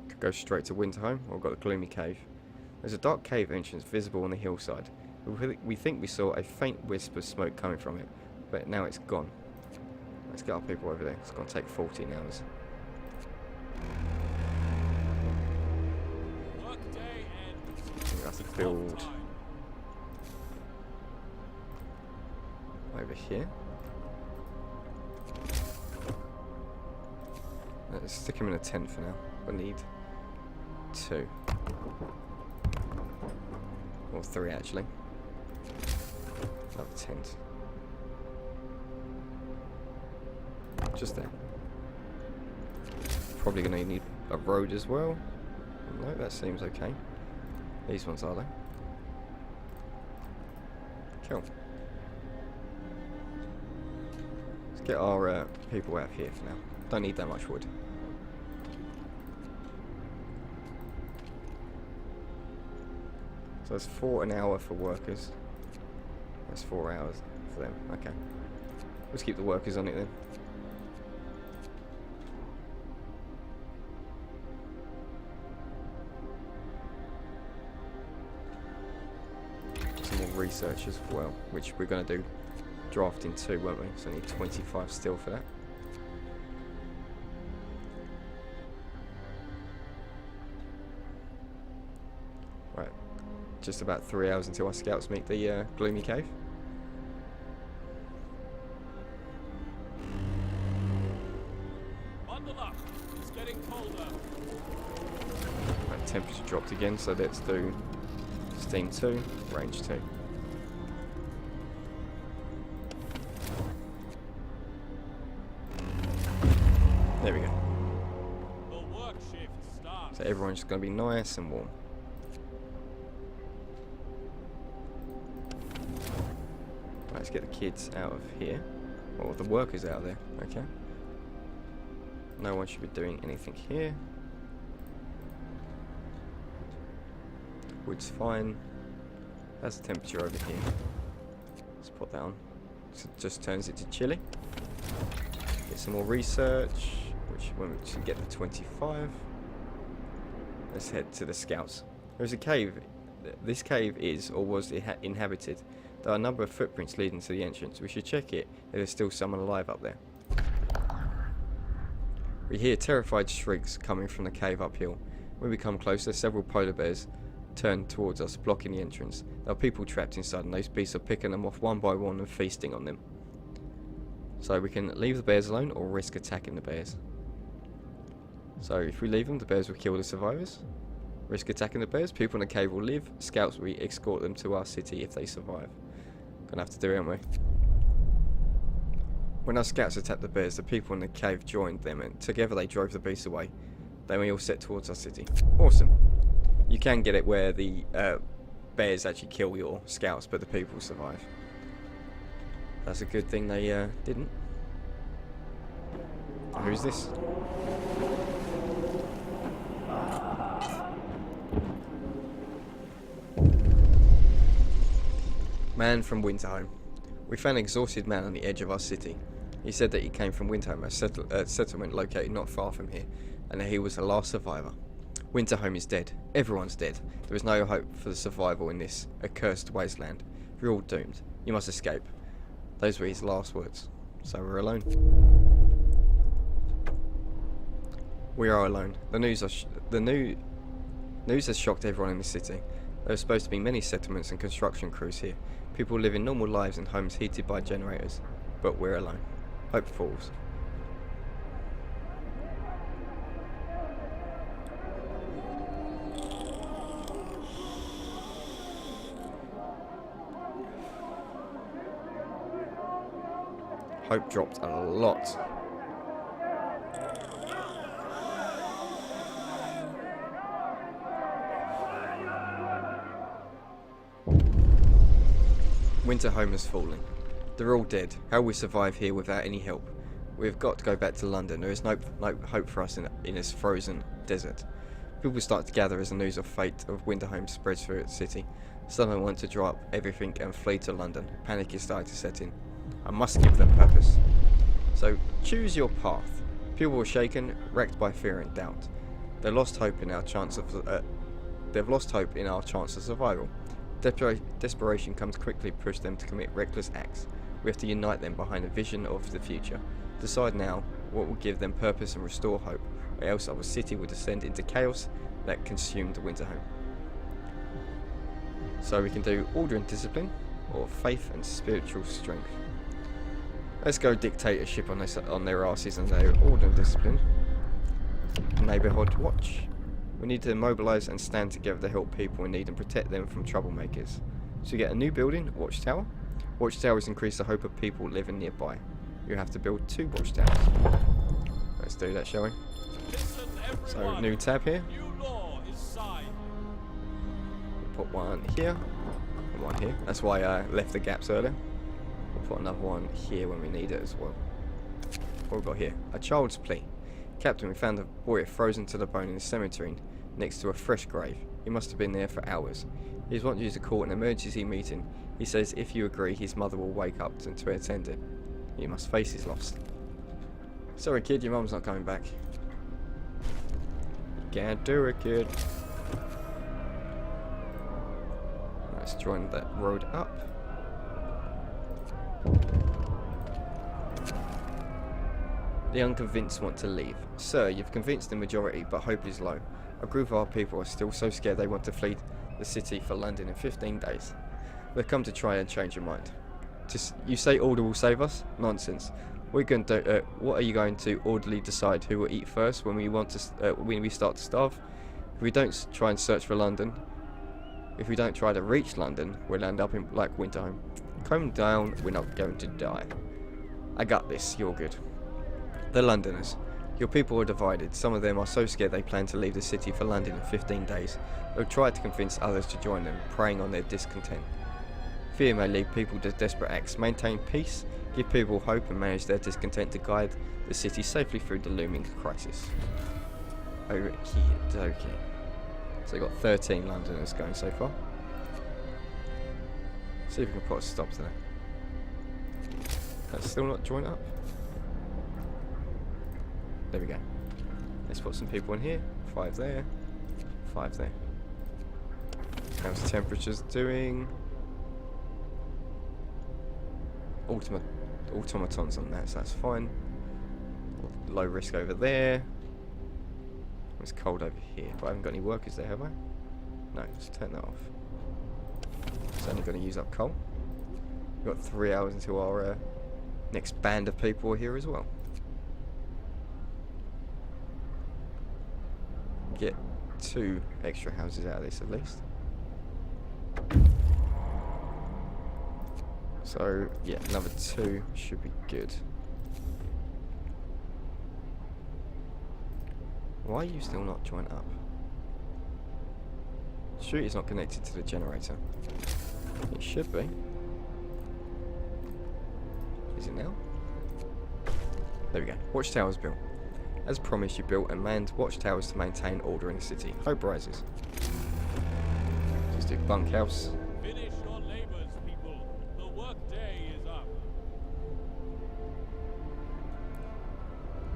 Could go straight to Winterhome, or we've got the Gloomy Cave. There's a dark cave entrance visible on the hillside. We think we saw a faint wisp of smoke coming from it, but now it's gone. Let's get our people over there. It's going to take 14 hours. Workday ends. We have to build Time. over here. Let's stick him in a tent for now. We need 2. Or 3 actually. Another tent. Just there. Probably going to need a road as well. No, that seems okay. These ones are they? Cool. Let's get our people out here for now. Don't need that much wood. So that's 4 an hour for workers. That's 4 hours for them. Okay. Let's keep the workers on it then. Some more research as well, which we're going to do drafting 2, won't we? So I need 25 steel for that. Right. Just about 3 hours until our scouts meet the Gloomy Cave. Bundle up. It's getting colder. Right, temperature dropped again, so let's do steam 2, range 2. There we go. The work shift starts. So everyone's just going to be nice and warm. Right, let's get the kids out of here. Or the workers out there. Okay. No one should be doing anything here. Wood's fine. That's the temperature over here. Let's put that on. So it just turns it to chilly. Get some more research, which when we should get to 25. Let's head to the scouts. There's a cave. This cave is or was inhabited. There are a number of footprints leading to the entrance. We should check it if there's still someone alive up there. We hear terrified shrieks coming from the cave uphill. When we come closer, several polar bears turn towards us, blocking the entrance. There are people trapped inside, and those beasts are picking them off one by one and feasting on them. So we can leave the bears alone or risk attacking the bears. So if we leave them, the bears will kill the survivors. Risk attacking the bears, people in the cave will live. Scouts will escort them to our city if they survive. Gonna have to do it, aren't we? When our scouts attacked the bears, the people in the cave joined them, and together they drove the beasts away. Then we all set towards our city. Awesome. You can get it where the bears actually kill your scouts, but the people survive. That's a good thing they didn't. Who's this? Man from Winterhome. We found an exhausted man on the edge of our city. He said that he came from Winterhome, a settlement located not far from here, and that he was the last survivor. Winterhome is dead. Everyone's dead. There is no hope for the survival in this accursed wasteland. You're all doomed. You must escape. Those were his last words. So we're alone. We are alone. The news has shocked everyone in the city. There are supposed to be many settlements and construction crews here. People living normal lives in homes heated by generators. But we're alone. Hope falls. Hope dropped a lot. Winterhome has fallen. They're all dead. How will we survive here without any help? We've got to go back to London. There is no hope for us in this frozen desert. People start to gather as the news of fate of Winterhome spreads through its city. Some want to drop everything and flee to London. Panic is starting to set in. I must give them purpose. So choose your path. People were shaken, wrecked by fear and doubt. They've lost hope in our chance of survival. Desperation comes quickly to push them to commit reckless acts. We have to unite them behind a vision of the future. Decide now what will give them purpose and restore hope, or else our city will descend into chaos that consumed Winterhome. So we can do order and discipline, or faith and spiritual strength. Let's go dictatorship on their asses and say order and discipline. Neighbourhood watch. We need to mobilise and stand together to help people in need and protect them from troublemakers. So you get a new building, watchtower. Watchtowers increase the hope of people living nearby. You have to build 2 watchtowers. Let's do that, shall we? Listen, So everyone. new tab here. New law is signed. We'll put one here and one here. That's why I left the gaps earlier. We'll put another one here when we need it as well. What we've got here? A child's plea. Captain, we found a boy frozen to the bone in the cemetery next to a fresh grave. He must have been there for hours. He wants you to call an emergency meeting. He says if you agree, his mother will wake up to attend it. You must face his loss. Sorry kid, your mum's not coming back. Can't do it, kid. Let's join that road up. The unconvinced want to leave. Sir, you've convinced the majority, but hope is low. A group of our people are still so scared they want to flee the city for London in 15 days. We've come to try and change your mind. You say order will save us? Nonsense. What are you going to orderly decide who will eat first when we start to starve? If we don't try and search for London, if we don't try to reach London, we'll end up in like Winterhome. Calm down, we're not going to die. I got this, you're good. The Londoners. Your people are divided. Some of them are so scared they plan to leave the city for London in 15 days. They've tried to convince others to join them, preying on their discontent. Fear may lead people to desperate acts. Maintain peace, give people hope and manage their discontent to guide the city safely through the looming crisis. Okay. So we've got 13 Londoners going so far. See if we can put a stop to that. That's still not joined up. There we go. Let's put some people in here. 5 there. 5 there. How's the temperatures doing? Automatons on that, so that's fine. Low risk over there. It's cold over here, but I haven't got any workers there, have I? No, let's turn that off. It's only going to use up coal. We've got 3 hours until our next band of people are here as well. Get 2 extra houses out of this at least. So yeah, another 2 should be good. Why are you still not joined up? Street is not connected to the generator. It should be. Is it now? There we go. Watchtowers built. As promised, you built and manned watchtowers to maintain order in the city. Hope rises. Just do bunkhouse. Finish your labors, people. The workday is up.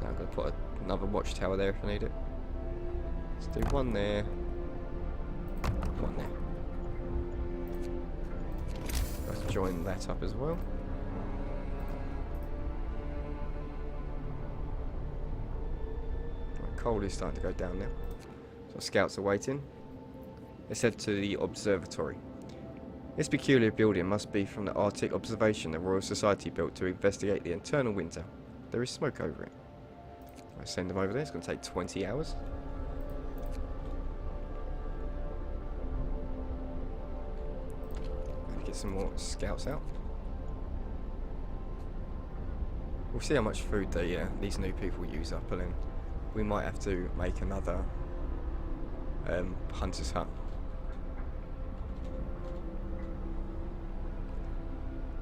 Now I'm going to put another watchtower there if I need it. Let's do one there. One there. Let's join that up as well. Right, coal is starting to go down now. So scouts are waiting. Let's head to the observatory. This peculiar building must be from the Arctic observation the Royal Society built to investigate the internal winter. There is smoke over it. I send them over there. It's going to take 20 hours. Get some more scouts out. We'll see how much food these new people use up, and then we might have to make another hunter's hut.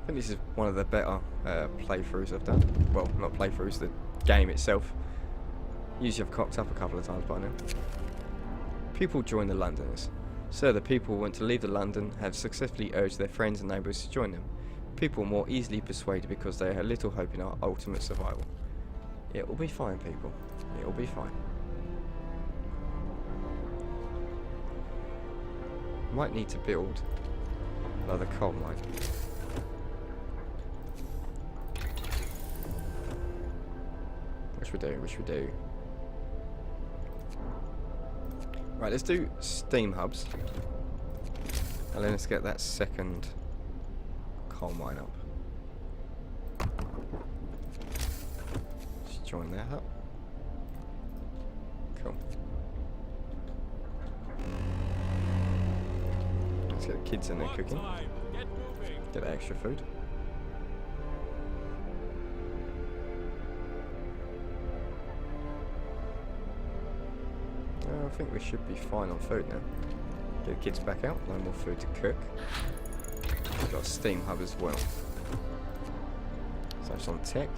I think this is one of the better playthroughs I've done. Well, not playthroughs, the game itself. Usually I've cocked up a couple of times by now. People join the Londoners. Sir, the people who want to leave the London have successfully urged their friends and neighbours to join them. People are more easily persuaded because they have little hope in our ultimate survival. It will be fine, people. It will be fine. Might need to build another coal mine. Which we do. Right, let's do steam hubs. And then let's get that second coal mine up. Just join that up. Cool. Let's get the kids in there cooking. Time. Get moving. Get extra food. I think we should be fine on food now. Get the kids back out, no more food to cook. We've got a steam hub as well. So it's on tech.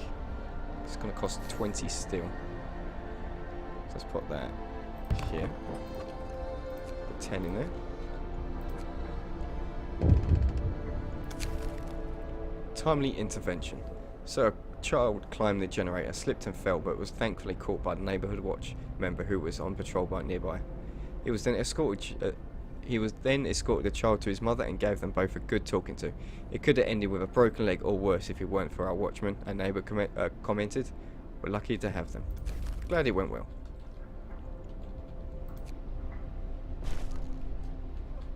It's going to cost 20 steel. So let's put that here. Put 10 in there. Timely intervention. So a child climbed the generator, slipped and fell, but was thankfully caught by the neighbourhood watch member who was on patrol nearby. He was then escorted the child to his mother and gave them both a good talking to. It could have ended with a broken leg or worse if it weren't for our watchman, a neighbour commented. We're lucky to have them. Glad it went well.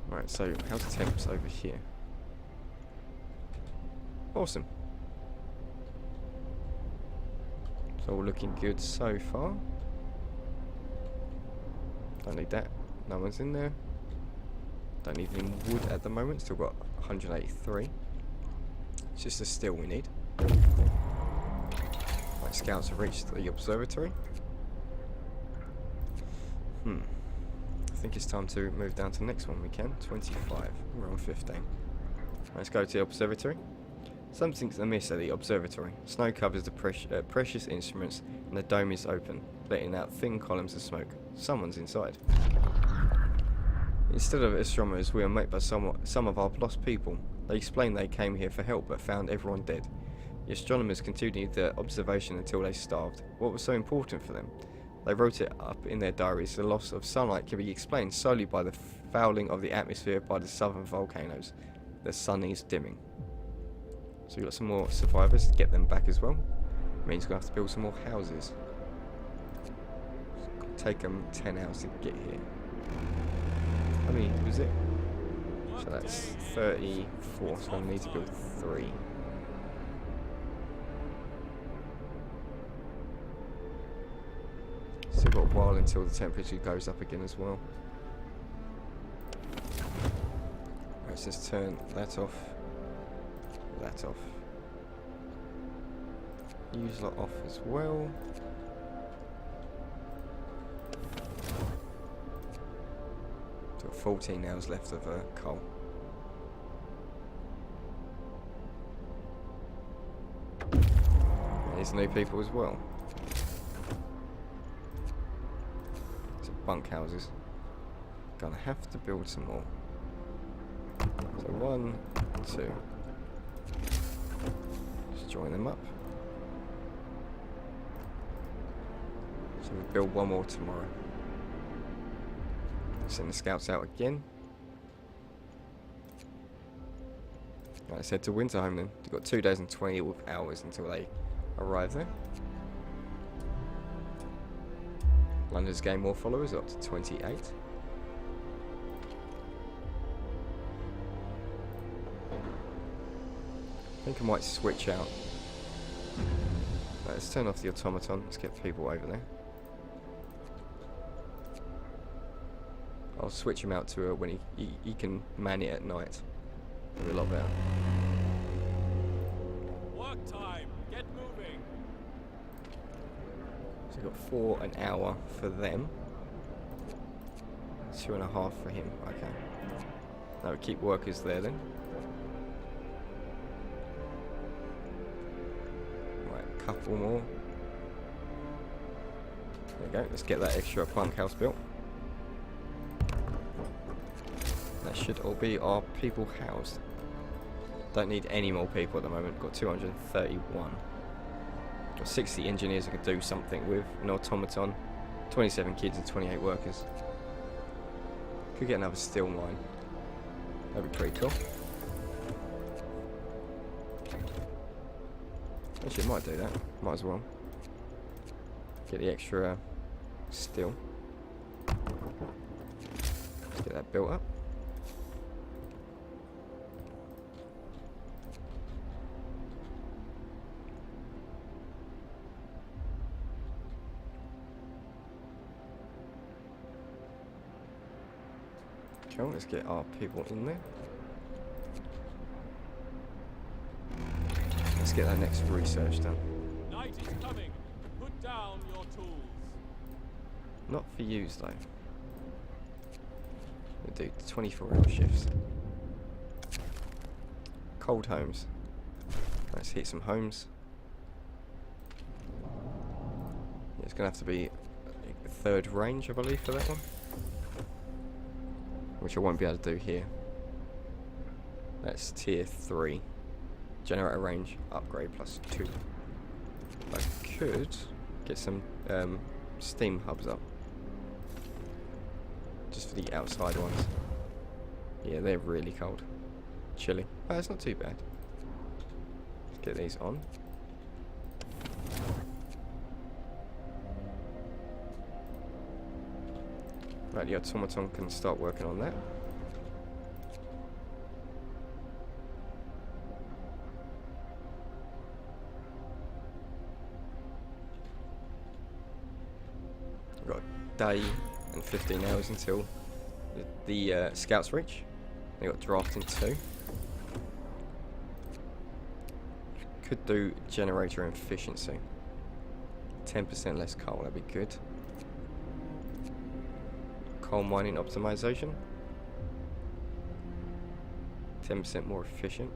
Right, so how's temps over here? Awesome. It's all looking good so far. Don't need that. No one's in there. Don't need any wood at the moment. Still got 183. It's just the steel we need. Right, scouts have reached the observatory. I think it's time to move down to the next one we can. 25. We're on 15. Let's go to the observatory. Something's amiss at the observatory. Snow covers the precious instruments and the dome is open, letting out thin columns of smoke. Someone's inside. Instead of astronomers, we are met by some of our lost people. They explained they came here for help but found everyone dead. The astronomers continued their observation until they starved. What was so important for them? They wrote it up in their diaries. The loss of sunlight can be explained solely by the fouling of the atmosphere by the southern volcanoes. The sun is dimming. So we've got some more survivors to get them back as well. Means we're going to have to build some more houses. Take them 10 hours to get here. How many was it? So that's 34, so I need to build 3. Still got a while until the temperature goes up again as well. Let's just turn that off. That off. Use lot off as well. 14 hours left of coal. There's new people as well. Some bunk houses. Gonna have to build some more. So 1, 2. Just join them up. So we build one more tomorrow. Send the scouts out again. Right, let's head to Winterhome then. We've got 2 days and 20 hours until they arrive there. London's gained more followers, up to 28. I think I might switch out. Right, let's turn off the automaton. Let's get people over there. I'll switch him out to when he can man it at night. It'll be a lot better. Work time. Get moving. So we've got 4 an hour for them. 2.5 for him. Okay. Now we keep workers there then. Right, a couple more. There we go. Let's get that extra bunkhouse built. That should all be our people housed. Don't need any more people at the moment. Got 231. Got 60 engineers I could do something with. An automaton. 27 kids and 28 workers. Could get another steel mine. That'd be pretty cool. Actually, might do that. Might as well. Get the extra steel. Let's get that built up. Cool, let's get our people in there. Let's get that next research done. Night is coming. Put down your tools. Not for yous though. We'll do 24-hour shifts. Cold homes. Let's hit some homes. Yeah, it's gonna have to be a 3rd range, I believe, for that one. Which I won't be able to do here. That's tier 3. Generator range upgrade +2. I could get some steam hubs up. Just for the outside ones. Yeah, they're really cold. Chilly. Oh, it's not too bad. Let's get these on. Right, the automaton can start working on that. We've got a day and 15 hours until the scouts reach. They got drafting 2. Could do generator efficiency. 10% less coal, that'd be good. Coal mining optimization. 10% more efficient.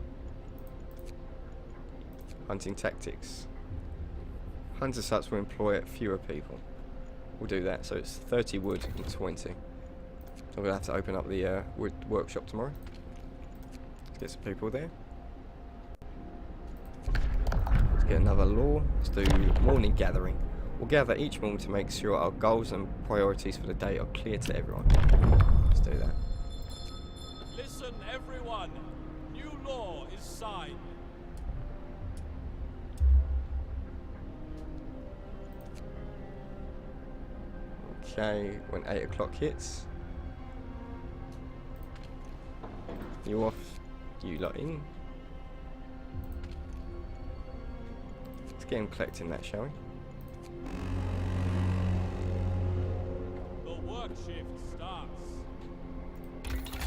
Hunting tactics. Hunter huts will employ fewer people. We'll do that, so it's 30 wood and 20. So I'm going to have to open up the wood workshop tomorrow. Let's get some people there. Let's get another law. Let's do morning gathering. We'll gather each morning to make sure our goals and priorities for the day are clear to everyone. Let's do that. Listen, everyone. New law is signed. Okay, when 8 o'clock hits, you off, you lot in. Let's get him collecting that, shall we? The work shift starts.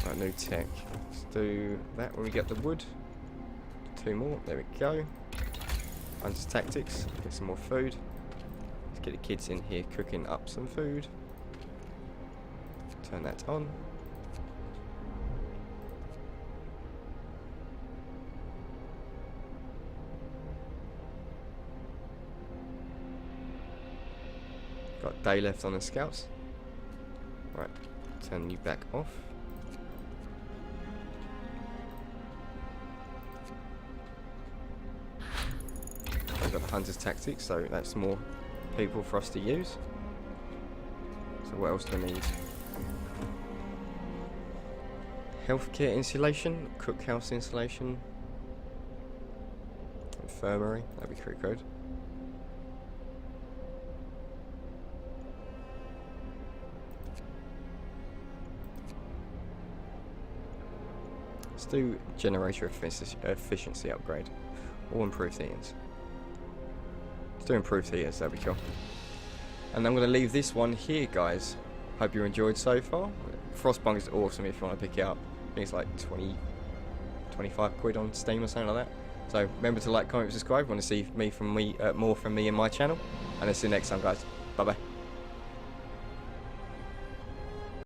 Right, new tech. Let's do that when we get the wood. 2 more, there we go. Hunter's tactics, get some more food. Let's get the kids in here cooking up some food. Turn that on. Got a day left on the scouts. Right, turn you back off. I've got the hunter's tactics, so that's more people for us to use. So what else do I need? Healthcare insulation, cookhouse insulation, infirmary, that'd be pretty good. Let's do generator efficiency upgrade, or improved heaters. Let's do improved heaters, that'd be cool. And I'm going to leave this one here, guys. Hope you enjoyed so far. Frostpunk is awesome if you want to pick it up. I think it's like 25 quid on Steam or something like that. So remember to like, comment, subscribe. Want to see more from me and my channel. And I'll see you next time, guys. Bye bye.